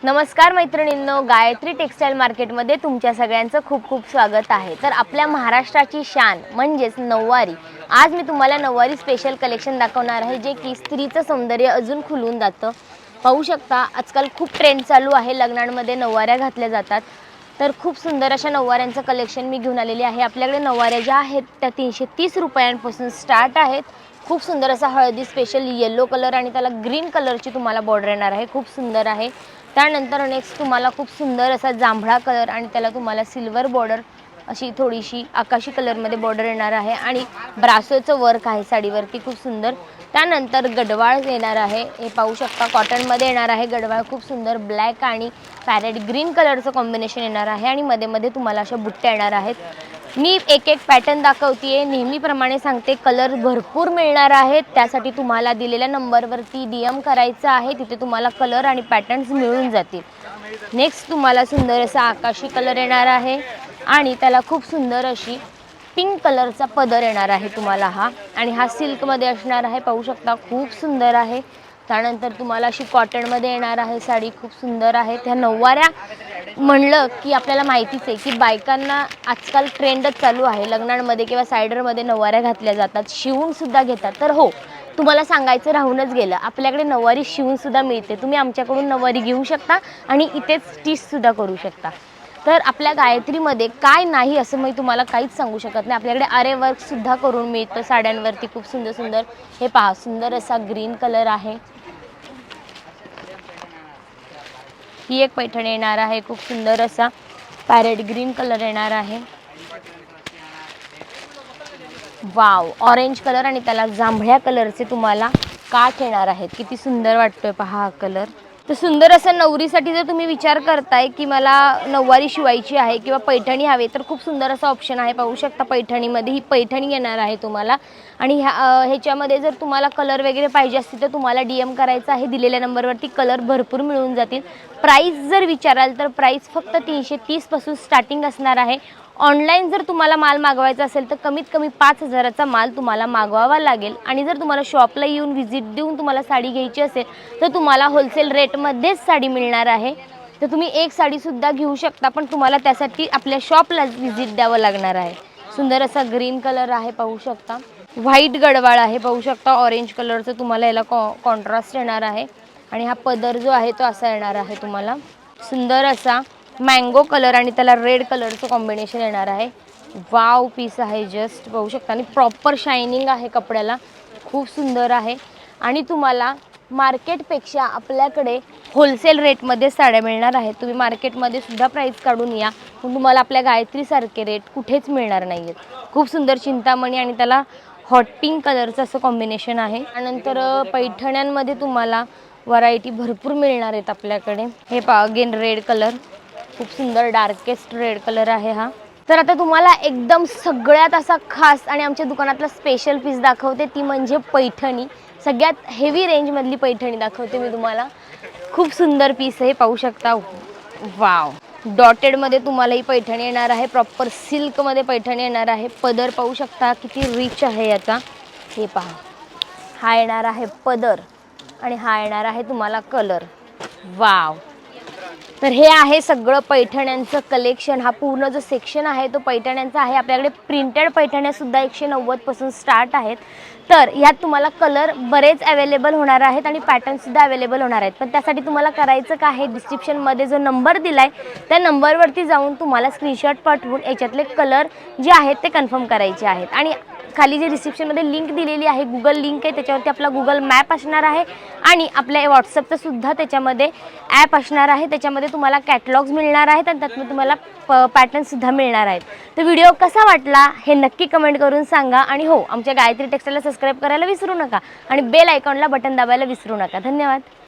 नमस्कार मैत्रिणींनो, गायत्री टेक्सटाईल मार्केटमध्ये तुमच्या सगळ्यांचं खूप खूप स्वागत आहे। तर आपल्या महाराष्ट्राची शान म्हणजेच नऊवारी, आज मी तुम्हाला नऊवारी स्पेशल कलेक्शन दाखवणार आहे, जे की स्त्रीचं सौंदर्य अजून खुलून जातं। पाहू शकता, आजकाल खूप ट्रेंड चालू आहे, लग्नांमध्ये नऊवाऱ्या घातल्या जातात। तर खूप सुंदर अशा नऊवाऱ्यांचं कलेक्शन मी घेऊन आलेली आहे। आपल्याकडे नऊवाऱ्या ज्या आहेत त्या 330 रुपयांपासून स्टार्ट आहेत। खूप सुंदर असा हळदी स्पेशल येलो कलर आणि त्याला ग्रीन कलरची तुम्हाला बॉर्डर येणार आहे, खूप सुंदर आहे। त्यानंतर नेक्स्ट तुम्हाला खूप सुंदर असा जांभळा कलर आणि त्याला तुम्हाला सिल्वर बॉर्डर अशी थोडीशी आकाशी कलरमध्ये बॉर्डर येणार आहे आणि ब्रासोचं वर्क आहे साडीवरती, खूप सुंदर। त्यानंतर गडवाळ येणार आहे, हे पाहू शकता कॉटनमध्ये येणार आहे गडवाळ, खूप सुंदर ब्लॅक आणि पॅरेट ग्रीन कलरचं कॉम्बिनेशन येणार आहे आणि मध्ये मध्ये तुम्हाला अशा बुट्ट्या येणार आहेत। मी एक एक पॅटर्न दाखवते, नेहमीप्रमाणे सांगते कलर भरपूर मिळणार आहेत, त्यासाठी तुम्हाला दिलेल्या नंबरवरती DM करायचं आहे, तिथे तुम्हाला कलर आणि पॅटर्न्स मिळून जातील। नेक्स्ट तुम्हाला सुंदर असा आकाशी कलर येणार आहे आणि त्याला खूप सुंदर अशी पिंक कलरचा पदर येणार आहे तुम्हाला हा, आणि हा सिल्कमध्ये असणार आहे, पाहू शकता खूप सुंदर आहे। त्यानंतर तुम्हाला अशी कॉटनमध्ये येणार आहे साडी, खूप सुंदर आहे। त्या नऊवाऱ्या म्हणलं की आपल्याला माहितीच आहे की बायकांना आजकाल ट्रेंडच चालू आहे, लग्नांमध्ये किंवा सायडरमध्ये नऊवाऱ्या घातल्या जातात, शिवून सुद्धा घेतात। तर हो, तुम्हाला सांगायचं राहूनच गेलं, आपल्याकडे नऊवारी शिवून सुद्धा मिळते, तुम्ही आमच्याकडून नऊवारी घेऊ शकता आणि इथेच स्टिच सुद्धा करू शकता। तर आपल्या गायत्रीमध्ये काय नाही असं मी तुम्हाला काहीच सांगू शकत नाही, आपल्याकडे आरे वर्क सुद्धा करून मिळतं साड्यांवरती, खूप सुंदर सुंदर। हे पहा, सुंदर असा ग्रीन कलर आहे, ही एक पैठण येणार आहे, खूप सुंदर असा पॅरेट ग्रीन कलर येणार आहे, वाव, ऑरेंज कलर आणि त्याला जांभळ्या कलरचे तुम्हाला काठ येणार आहेत, किती सुंदर वाटतोय पहा हा कलर। तर सुंदर असं नवरीसाठी जर तुम्ही विचार करताय की मला नऊवारी शिवायची आहे किंवा पैठणी हवे, तर खूप सुंदर असा ऑप्शन आहे, पाहू शकता पैठणीमध्ये ही पैठणी येणार आहे तुम्हाला। आणि ह्याच्यामध्ये जर तुम्हाला कलर वगैरे पाहिजे असतील तर तुम्हाला DM करायचं आहे, दिलेल्या नंबरवरती कलर भरपूर मिळून जातील। प्राइस जर विचाराल तर प्राइस फक्त 330 पासून स्टार्टिंग असणार आहे। ऑनलाईन जर तुम्हाला माल मागवायचा असेल तर कमीत कमी 5000चा माल तुम्हाला मागवावा लागेल, आणि जर तुम्हाला शॉपला येऊन व्हिजिट देऊन तुम्हाला साडी घ्यायची असेल तर तुम्हाला होलसेल रेटमध्येच साडी मिळणार आहे। तर तुम्ही एक साडीसुद्धा घेऊ शकता, पण तुम्हाला त्यासाठी आपल्या शॉपला व्हिजिट द्यावं लागणार आहे। सुंदर असा ग्रीन कलर आहे, पाहू शकता व्हाईट गडवाळ आहे, पाहू शकता ऑरेंज कलरचं तुम्हाला याला कॉन्ट्रास्ट येणार आहे, आणि हा पदर जो आहे तो असा येणार आहे तुम्हाला। सुंदर असा मँगो कलर आणि त्याला रेड कलरचं कॉम्बिनेशन येणार आहे, वाव पीस आहे, जस्ट पाहू शकता, आणि प्रॉपर शायनिंग आहे कपड्याला, खूप सुंदर आहे। आणि तुम्हाला मार्केटपेक्षा आपल्याकडे होलसेल रेटमध्ये साड्या मिळणार आहेत, तुम्ही मार्केटमध्ये सुद्धा प्राइस काढून या, पण तुम्हाला आपल्या गायत्रीसारखे रेट कुठेच मिळणार नाही आहेत। खूप सुंदर चिंतामणी आणि त्याला हॉट पिंक कलरचं असं कॉम्बिनेशन आहे। त्यानंतर पैठण्यांमध्ये तुम्हाला व्हरायटी भरपूर मिळणार आहेत आपल्याकडे, हे पहा अगेन रेड कलर, खूप सुंदर डार्केस्ट रेड कलर आहे हा। तर आता तुम्हाला एकदम सगळ्यात असा खास आणि आमच्या दुकानातला स्पेशल पीस दाखवते, ती म्हणजे पैठणी, सगळ्यात हेवी रेंजमधली पैठणी दाखवते मी तुम्हाला। खूप सुंदर पीस आहे, पाहू शकता, वाव, डॉटेडमध्ये तुम्हाला ही पैठणी येणार आहे, प्रॉपर सिल्कमध्ये पैठणी येणार आहे। पदर पाहू शकता किती रिच आहे याचा, हे पहा, हा येणार आहे पदर आणि हा येणार आहे तुम्हाला कलर, वाव। तर हे आहे सगळं पैठण्यांचं कलेक्शन, हा पूर्ण जो सेक्शन आहे तो पैठण्यांचा आहे। आपल्याकडे प्रिंटेड पैठण्या सुद्धा 190 पासून स्टार्ट आहेत। तर यात तुम्हाला कलर बरेच अवेलेबल होणार आहेत आणि पॅटर्न सुद्धा अवेलेबल होणार आहेत, पण त्यासाठी तुम्हाला करायचं काय आहे, डिस्क्रिप्शनमध्ये जो नंबर दिलाय त्या नंबरवरती जाऊन तुम्हाला स्क्रीनशॉट पाठवून याच्यातले कलर जे आहेत ते कन्फर्म करायचे आहेत, आणि खाली जे डिस्क्रिप्शनमध्ये लिंक दिलेली आहे, गुगल लिंक आहे, त्याच्यावरती आपला गुगल मॅप असणार आहे आणि आपल्या व्हॉट्सअपचं सुद्धा त्याच्यामध्ये ॲप असणार आहे, त्याच्यामध्ये तुम्हाला कॅटलॉग्स मिळणार आहेत आणि त्यातून तुम्हाला पॅटर्नसुद्धा मिळणार आहेत। तर व्हिडिओ कसा वाटला हे नक्की कमेंट करून सांगा, आणि हो, आमच्या गायत्री टेक्सटाईलला सबस्क्राईब करायला विसरू नका आणि बेल आयकॉनला बटन दाबायला विसरू नका। धन्यवाद।